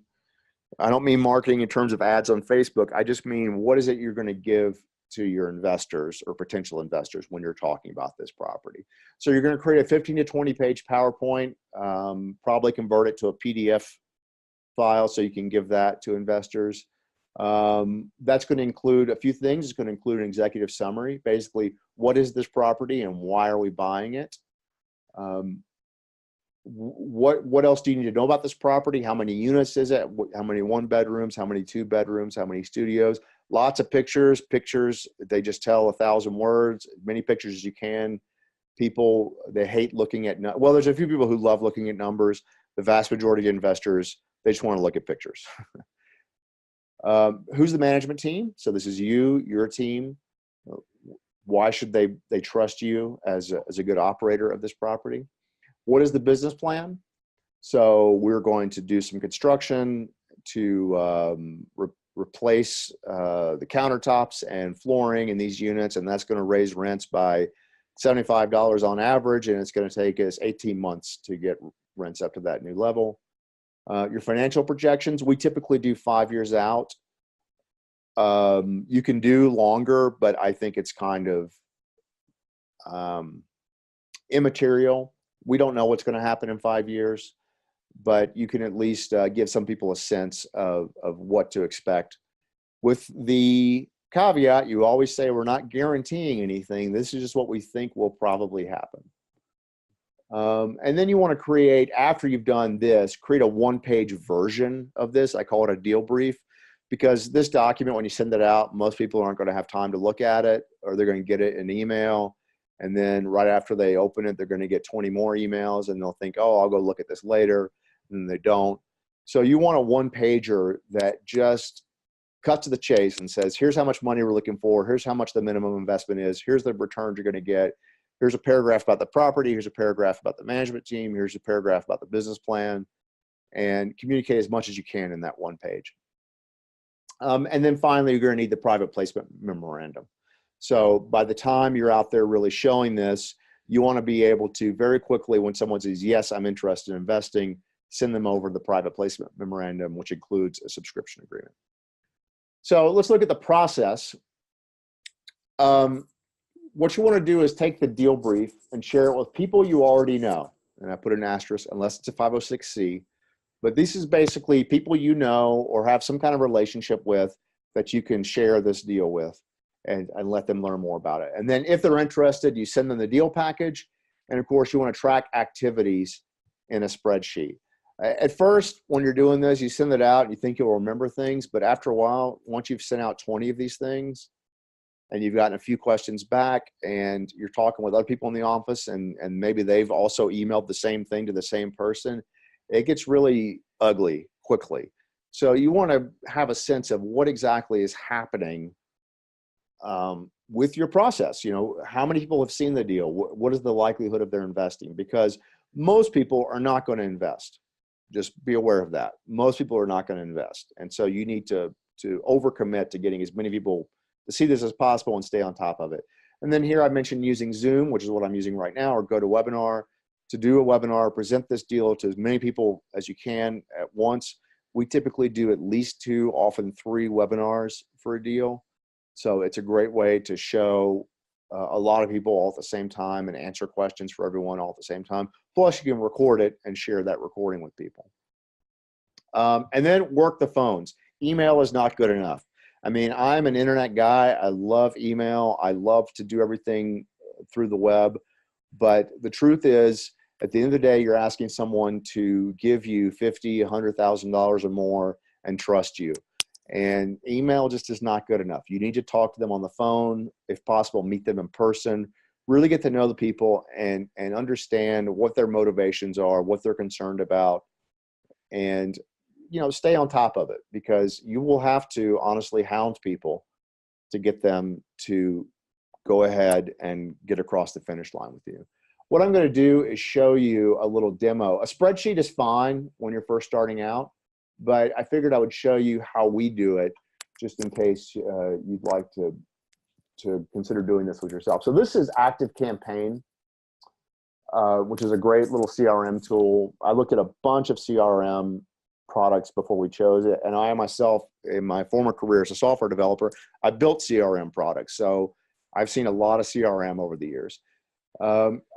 I don't mean marketing in terms of ads on Facebook. I just mean, what is it you're going to give to your investors or potential investors when you're talking about this property? So you're going to create a 15 to 20 page PowerPoint, probably convert it to a PDF file so you can give that to investors. That's going to include a few things. It's going to include an executive summary. Basically, what is this property and why are we buying it? What else do you need to know about this property? How many units is it? How many 1 bedrooms? How many 2 bedrooms? How many studios? Lots of pictures. Pictures, they just tell 1,000 words. As many pictures as you can. People, they hate looking at, well, there's a few people who love looking at numbers. The vast majority of investors, they just want to look at pictures. Who's the management team? So this is you, your team. Why should they trust you as a good operator of this property? What is the business plan? So we're going to do some construction to replace the countertops and flooring in these units, and that's going to raise rents by $75 on average, and it's going to take us 18 months to get rents up to that new level. Your financial projections, we typically do 5 years out. You can do longer, but I think it's kind of immaterial. We don't know what's going to happen in 5 years, but you can at least give some people a sense of what to expect. With the caveat, you always say we're not guaranteeing anything. This is just what we think will probably happen. And then you want to create, after you've done this, create a 1-page version of this. I call it a deal brief, because this document, when you send it out, most people aren't going to have time to look at it, or they're going to get it in email. And then right after they open it, they're going to get 20 more emails, and they'll think, oh, I'll go look at this later. And they don't. So you want a 1-pager that just cuts to the chase and says, here's how much money we're looking for. Here's how much the minimum investment is. Here's the returns you're going to get. Here's a paragraph about the property. Here's a paragraph about the management team. Here's a paragraph about the business plan, and communicate as much as you can in that 1 page. And then finally, you're going to need the private placement memorandum. So by the time you're out there really showing this, you want to be able to very quickly, when someone says, yes, I'm interested in investing, send them over the private placement memorandum, which includes a subscription agreement. So let's look at the process. What you want to do is take the deal brief and share it with people you already know. And I put an asterisk, unless it's a 506C. But this is basically people you know or have some kind of relationship with that you can share this deal with, and let them learn more about it. And then if they're interested, you send them the deal package. And of course, you want to track activities in a spreadsheet. At first, when you're doing this, you send it out and you think you'll remember things. But after a while, once you've sent out 20 of these things and you've gotten a few questions back and you're talking with other people in the office, and maybe they've also emailed the same thing to the same person, it gets really ugly quickly. So you want to have a sense of what exactly is happening with your process. You know, how many people have seen the deal? What is the likelihood of their investing? Because most people are not going to invest. Just be aware of that. Most people are not going to invest. And so you need to overcommit to getting as many people to see this as possible and stay on top of it. And then here I mentioned using Zoom, which is what I'm using right now, or GoToWebinar. To do a webinar, present this deal to as many people as you can at once. We typically do at least 2, often 3 webinars for a deal. So it's a great way to show a lot of people all at the same time and answer questions for everyone all at the same time. Plus, you can record it and share that recording with people. And then work the phones. Email is not good enough. I mean, I'm an internet guy. I love email. I love to do everything through the web. But the truth is, at the end of the day, you're asking someone to give you $50,000, $100,000 or more and trust you. And email just is not good enough. You need to talk to them on the phone, if possible, meet them in person, really get to know the people and understand what their motivations are, what they're concerned about, and stay on top of it, because you will have to honestly hound people to get them to go ahead and get across the finish line with you. What I'm going to do is show you a little demo. A spreadsheet is fine when you're first starting out, but I figured I would show you how we do it, just in case you'd like to consider doing this with yourself. So this is Active Campaign, which is a great little CRM tool. I looked at a bunch of CRM products before we chose it, and I myself, in my former career as a software developer, I built CRM products. So I've seen a lot of CRM over the years.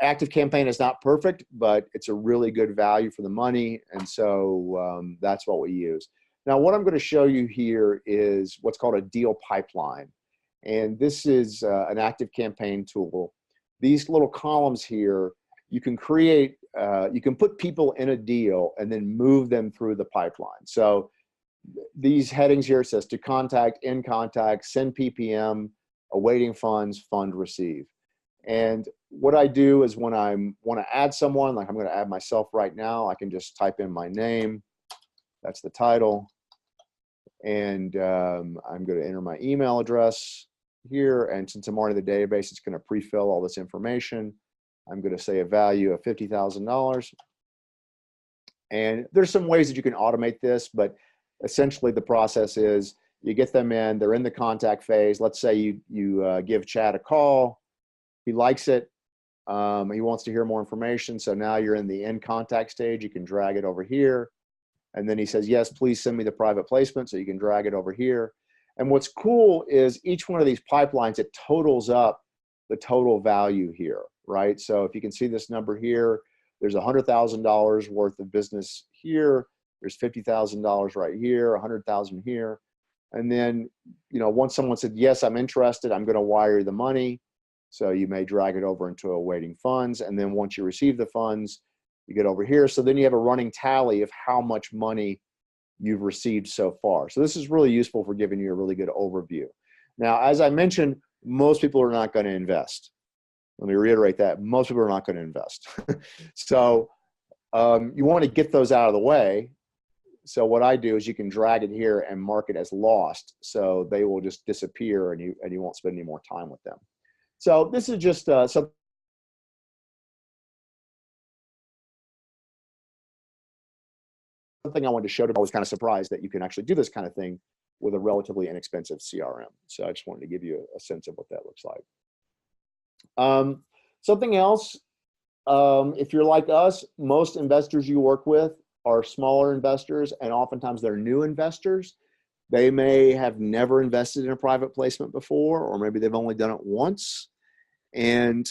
Active Campaign is not perfect, but it's a really good value for the money, and so that's what we use. Now, what I'm going to show you here is what's called a deal pipeline, and this is an Active Campaign tool. These little columns here, you can create, you can put people in a deal and then move them through the pipeline. So these headings here says to contact, in contact, send PPM, awaiting funds, fund, receive. And what I do is when I want to add someone, like I'm going to add myself right now, I can just type in my name. That's the title. And I'm going to enter my email address here. And since I'm already in the database, it's going to pre-fill all this information. I'm going to say a value of $50,000. And there's some ways that you can automate this, but essentially the process is you get them in, they're in the contact phase. Let's say you give Chad a call. He likes it. He wants to hear more information. So now you're in the in contact stage. You can drag it over here. And then he says, yes, please send me the private placement. So you can drag it over here. And what's cool is each one of these pipelines, it totals up the total value here, right? So if you can see this number here, there's $100,000 worth of business here. There's $50,000 right here, $100,000 here. And then, once someone said, yes, I'm interested, I'm going to wire the money. So you may drag it over into awaiting funds. And then once you receive the funds, you get over here. So then you have a running tally of how much money you've received so far. So this is really useful for giving you a really good overview. Now, as I mentioned, most people are not going to invest. Let me reiterate that. Most people are not going to invest. So you want to get those out of the way. So what I do is you can drag it here and mark it as lost. So they will just disappear and you won't spend any more time with them. So this is just something I wanted to show. I was kind of surprised that you can actually do this kind of thing with a relatively inexpensive CRM. So I just wanted to give you a sense of what that looks like. Something else, if you're like us, most investors you work with are smaller investors, and oftentimes they're new investors. They may have never invested in a private placement before, or maybe they've only done it once. And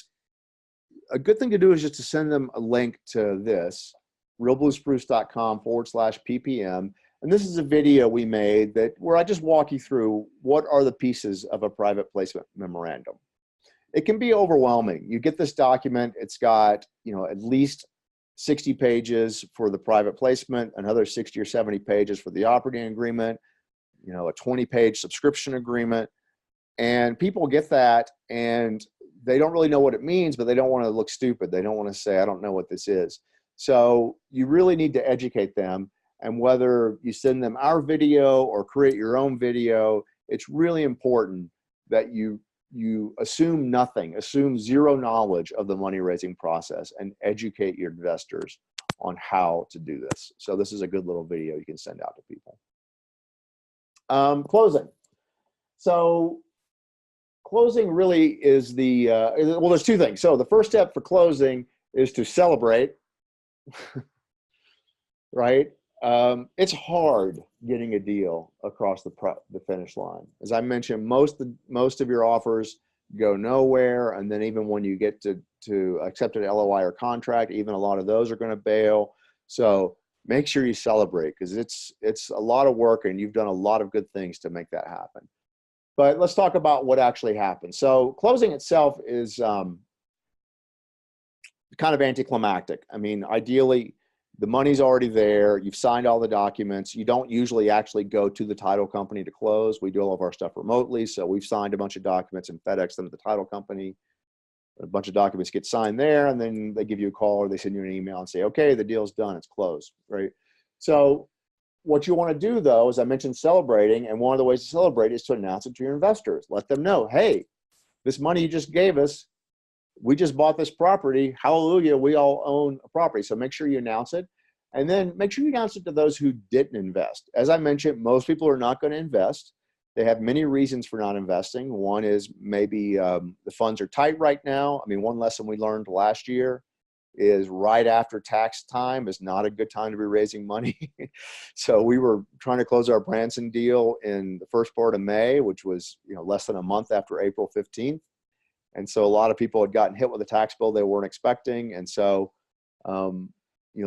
a good thing to do is just to send them a link to this, realbluespruce.com/ppm. And this is a video we made where I just walk you through what are the pieces of a private placement memorandum. It can be overwhelming. You get this document, it's got, at least 60 pages for the private placement, another 60 or 70 pages for the operating agreement, a 20-page subscription agreement. And people get that and they don't really know what it means, but they don't want to look stupid. They don't want to say, I don't know what this is. So you really need to educate them. And whether you send them our video or create your own video, it's really important that you assume nothing, assume zero knowledge of the money raising process and educate your investors on how to do this. So this is a good little video you can send out to people. Closing. So closing really is well, there's two things. So the first step for closing is to celebrate, right? It's hard getting a deal across the finish line. As I mentioned, most of your offers go nowhere, and then even when you get to accept an LOI or contract, even a lot of those are going to bail. So make sure you celebrate, because it's a lot of work, and you've done a lot of good things to make that happen. But let's talk about what actually happened. So closing itself is kind of anticlimactic. I mean, ideally, the money's already there. You've signed all the documents. You don't usually actually go to the title company to close. We do all of our stuff remotely. So we've signed a bunch of documents and FedEx them to the title company. A bunch of documents get signed there, and then they give you a call or they send you an email and say, okay, the deal's done, it's closed, right? So what you want to do, though, as I mentioned, celebrating, and one of the ways to celebrate is to announce it to your investors. Let them know, hey, this money you just gave us, we just bought this property. Hallelujah, we all own a property. So make sure you announce it. And then make sure you announce it to those who didn't invest. As I mentioned, most people are not going to invest. They have many reasons for not investing. One is maybe the funds are tight right now. I mean, one lesson we learned last year is right after tax time is not a good time to be raising money. So we were trying to close our Branson deal in the first part of May, which was less than a month after April 15th. And so a lot of people had gotten hit with a tax bill they weren't expecting. And so,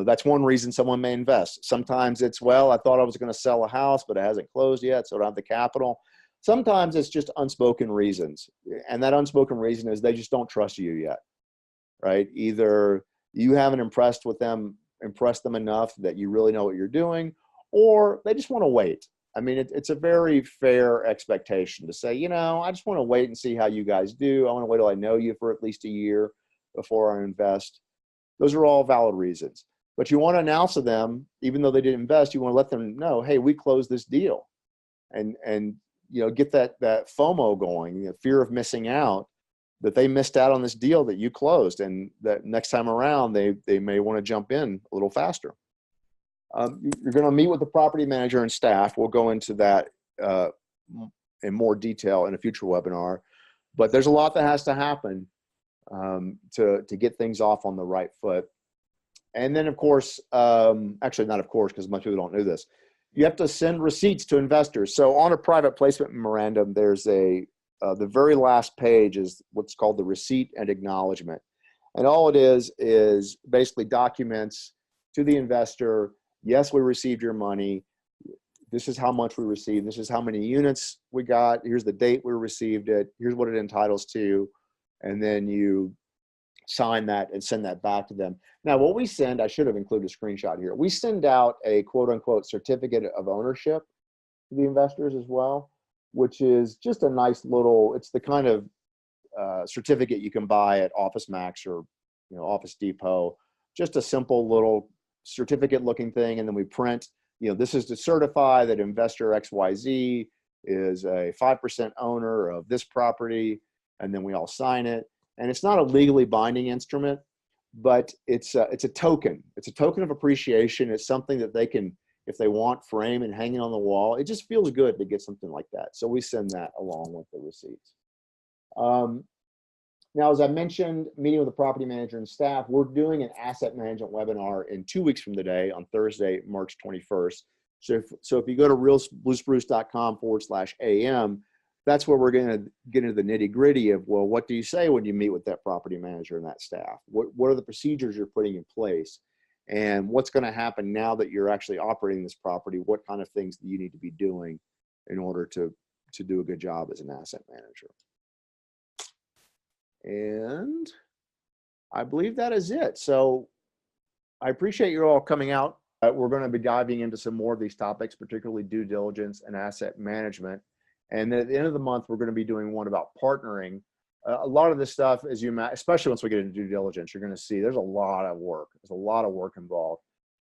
that's one reason someone may invest. Sometimes it's, well, I thought I was going to sell a house, but it hasn't closed yet, so I don't have the capital. Sometimes it's just unspoken reasons. And that unspoken reason is they just don't trust you yet, right? Either you haven't impressed them enough that you really know what you're doing, or they just want to wait. I mean, it's a very fair expectation to say, I just want to wait and see how you guys do. I want to wait till I know you for at least a year before I invest. Those are all valid reasons. But you want to announce to them, even though they didn't invest, you want to let them know, hey, we closed this deal. And get that FOMO going, fear of missing out, that they missed out on this deal that you closed, and that next time around they may want to jump in a little faster. You're going to meet with the property manager and staff. We'll go into that in more detail in a future webinar. But there's a lot that has to happen to get things off on the right foot. And then, of course, actually not of course, because most people don't know this, you have to send receipts to investors. So on a private placement memorandum, there's the very last page is what's called the receipt and acknowledgement. And all it is basically documents to the investor, yes, we received your money. This is how much we received. This is how many units we got. Here's the date we received it. Here's what it entitles to. And then you sign that and send that back to them. Now, what we send, I should have included a screenshot here. We send out a quote unquote certificate of ownership to the investors as well, which is just a nice little, it's the kind of certificate you can buy at Office Max or Office Depot. Just a simple little certificate looking thing. And then we print, this is to certify that investor XYZ is a 5% owner of this property. And then we all sign it. And it's not a legally binding instrument, but it's a token. It's a token of appreciation. It's something that they can, if they want, frame and hang it on the wall. It just feels good to get something like that. So we send that along with the receipts. Now, as I mentioned, meeting with the property manager and staff, we're doing an asset management webinar in 2 weeks from today on Thursday, March 21st. So if you go to realbluespruce.com/AM, that's where we're going to get into the nitty gritty of, well, what do you say when you meet with that property manager and that staff? What are the procedures you're putting in place? And what's going to happen now that you're actually operating this property? What kind of things do you need to be doing in order to do a good job as an asset manager? And I believe that is it. So I appreciate you all coming out. We're going to be diving into some more of these topics, particularly due diligence and asset management. And then at the end of the month, we're going to be doing one about partnering. A lot of this stuff, especially once we get into due diligence, you're going to see there's a lot of work. There's a lot of work involved.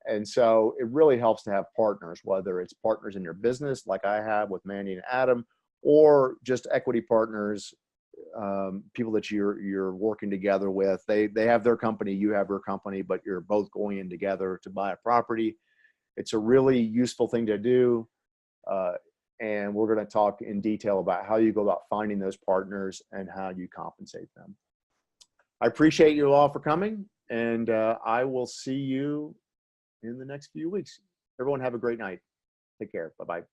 And so it really helps to have partners, whether it's partners in your business, like I have with Mandy and Adam, or just equity partners, people that you're working together with. They have their company, you have your company, but you're both going in together to buy a property. It's a really useful thing to do. And we're going to talk in detail about how you go about finding those partners and how you compensate them. I appreciate you all for coming, and I will see you in the next few weeks. Everyone have a great night. Take care. Bye-bye.